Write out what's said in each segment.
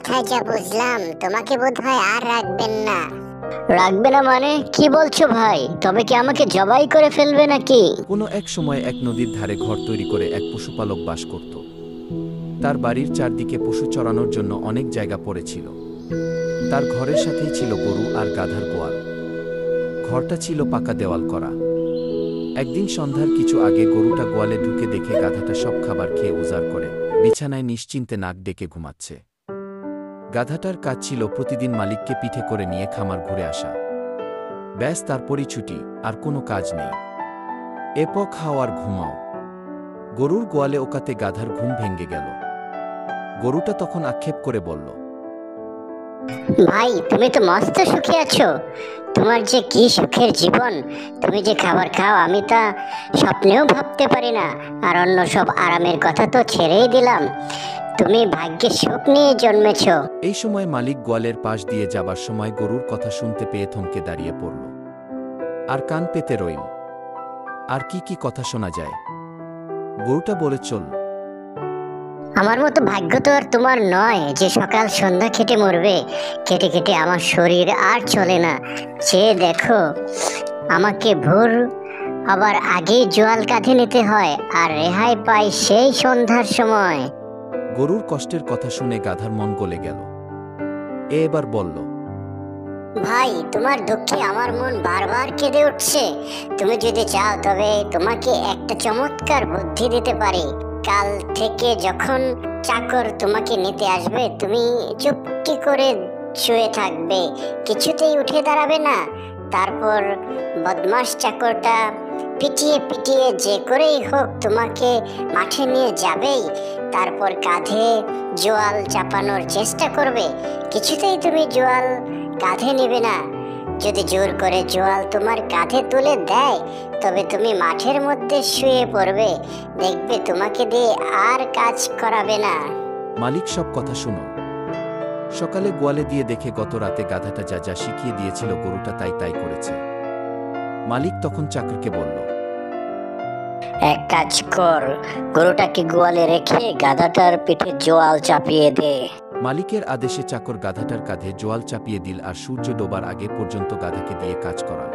কথায় যা বুঝলাম, তোমাকে বোধহয় আর রাখবেন না। রাখবে না মানে কি বলছো ভাই? তবে কি আমাকে জবাই করে ফেলবে নাকি? কোনো এক সময় এক নদীর ধারে ঘর তৈরি করে এক পশুপালক বাস করত। তার বাড়ির চারদিকে পশু চরানোর জন্য অনেক জায়গা পড়েছিল। তার ঘরের সাথেই ছিল গরু আর গাধার গোয়াল। ঘরটা ছিল পাকা দেওয়াল করা। একদিন সন্ধ্যার কিছু আগে গরুটা গোয়ালে ঢুকে দেখে গাধাটা সব খাবার খেয়ে উজাড় করে বিছানায় নিশ্চিন্তে নাক ডেকে ঘুমাচ্ছে। গাধাটার কাজ ছিল প্রতিদিন মালিককে পিঠে করে নিয়ে খামার ঘুরে আসা। ব্যাস, তারপরই ছুটি, আর কোনো কাজ নেই। এরপর খাও আর ঘুমাও। গরুর গোয়ালে ওকাতে গাধার ঘুম ভেঙে গেল। গরুটা তখন আক্ষেপ করে বলল, ভাই তুমি তো মস্ত সুখে আছো, তোমার যে কি সুখের জীবন, তুমি যে খাবার খাও আমি তা স্বপ্নেও ভাবতে পারি না। আর অন্য সব আরামের কথা তো ছেড়েই দিলাম, তুমি ভাগ্যের সুখ নিয়ে জন্মেছো। এই সময় মালিক গোয়ালের পাশ দিয়ে যাবার সময় গরুর কথা শুনতে পেয়ে থমকে দাঁড়িয়ে পড়ল। আর কান পেতে রইল। আর কি কি কথা শোনা যায়। গরুটা বলে চল। আমার মতো ভাগ্য তো আর তোমার নয় যে সকাল সন্ধ্যা খেটে মরবে। খেটে খেটে আমার শরীর আর চলে না। চেয়ে দেখো, আমাকে ভোর আবার আগেই জোয়াল কাঁধে নিতে হয়, আর রেহাই পাই সেই সন্ধ্যার সময়। গরুর কষ্টের কথা শুনে গাধার মন গলে গেল। এবার বলল, ভাই তোমার দুঃখে আমার মন বারবার কেঁদে উঠছে। তুমি যদি চাও তবে তোমাকে একটা চমৎকার বুদ্ধি দিতে পারি। কাল থেকে যখন চাকর তোমাকে নিতে আসবে, তুমি চুপটি করে শুয়ে থাকবে, কিছুতেই উঠে দাঁড়াবে না। তারপর বদমাস চাকরটা পিটিয়ে পিটিয়ে যে করেই হোক তোমাকে মাঠে নিয়ে যাবেই। তারপর কাঁধে জোয়াল চাপানোর চেষ্টা করবে, কিছুতেই তুমি জোয়াল কাঁধে নেবে না। যদি জোর করে জোয়াল তোমার কাঁধে তুলে দেয়, তবে তুমি মাঠের মধ্যে শুয়ে পড়বে, দেখবে তোমাকে দিয়ে আর কাজ করাবে না। মালিক সব কথা শুনো। সকালে গোয়ালে দিয়ে দেখে গত রাতে গাধাটা যা যা শিখিয়ে দিয়েছিল গরুটা তাই তাই করেছে। মালিক তখন চাকরকে বলল, এক কাজ কর, গরুটাকে গোয়ালে রেখে গাধাটার পিঠে জোয়াল চাপিয়ে দে। মালিকের আদেশে চাকর গাধাটার কাঁধে জোয়াল চাপিয়ে দিল আর সূর্য ডোবার আগে পর্যন্ত গাধাকে দিয়ে কাজ করাল।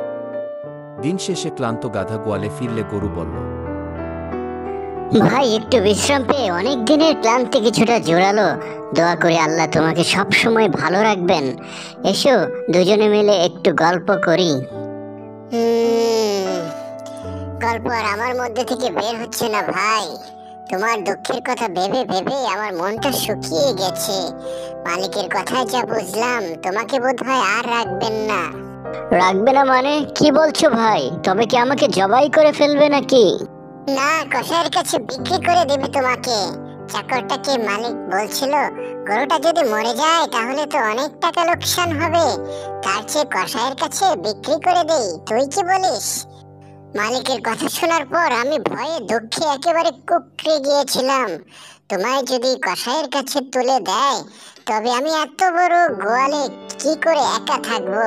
দিন শেষে ক্লান্ত গাধা গোয়ালে ফিরলে গরু বলল, ভাই একটু বিশ্রাম পেয়ে অনেক দিনের ক্লান্তি কিছুটা জোরালো। দোয়া করে আল্লাহ তোমাকে সব সময় ভালো রাখবেন। এসো দুজনে মিলে একটু গল্প করি। গল্প আর আমার মধ্যে থেকে বের হচ্ছে না ভাই। তোমার দুঃখের কথা ভেবে ভেবে আমার মনটা শুকিয়ে গেছে। মালিকের কথায় যা বুঝলাম, তোমাকে বোধহয় আর রাখবেন না। রাখবে না মানে কি বলছো ভাই? তবে কি আমাকে জবাই করে ফেলবে নাকি? না, কসাইয়ের কাছে বিক্রি করে দেবে তোমাকে। চাকরটাকে মালিক বলছিল, গরুটা যদি মরে যায় তাহলে তো অনেক টাকা লোকসান হবে, তার চেয়ে কসাইয়ের কাছে বিক্রি করে দেই। তুই কি বলিস? মালিকের কথা শোনার পর আমি ভয়ে দুঃখে একেবারে কুঁকড়ে গিয়েছিলাম। তোমায় যদি কসাইয়ের কাছে তুলে দেয়, তবে আমি এত বড় গোয়ালে কি করে একা থাকবো,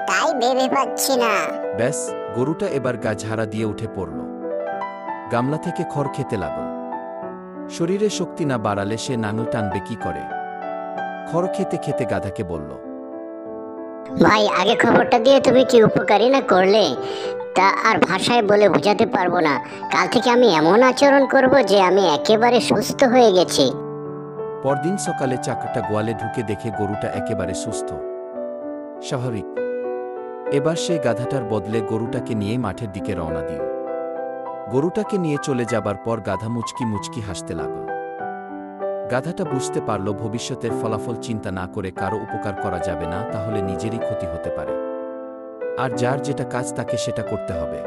তাই ভেবে পাচ্ছি না। ব্যাস, গরুটা এবার গা ঝাড়া দিয়ে উঠে পড়ল। গামলা থেকে খড় খেতে লাগল। শরীরে শক্তি না বাড়ালে সে নাঙল টানবে কি করে। খড় খেতে খেতে গাধাকে বলল, ভাই আগে খবরটা দিয়ে তুমি কি উপকারী না করলে, তা আর ভাষায় বলে বোঝাতে পারবো না। কাল থেকে আমি এমন আচরণ করব যে আমি একেবারে সুস্থ হয়ে গেছি। পরদিন সকালে চাকরটা গোয়ালে ঢুকে দেখে গরুটা একেবারে সুস্থ, স্বাভাবিক। এবার সে গাধাটার বদলে গরুটাকে নিয়ে মাঠের দিকে রওনা দিল। গরুটাকে নিয়ে চলে যাবার পর গাধা মুচকি মুচকি হাসতে লাগল। গাধাটা বুঝতে পারল ভবিষ্যতের ফলাফল চিন্তা না করে কারো উপকার করা যাবে না, তাহলে নিজেরই ক্ষতি হতে পারে। আর যার যেটা কাজ তাকে সেটা করতে হবে।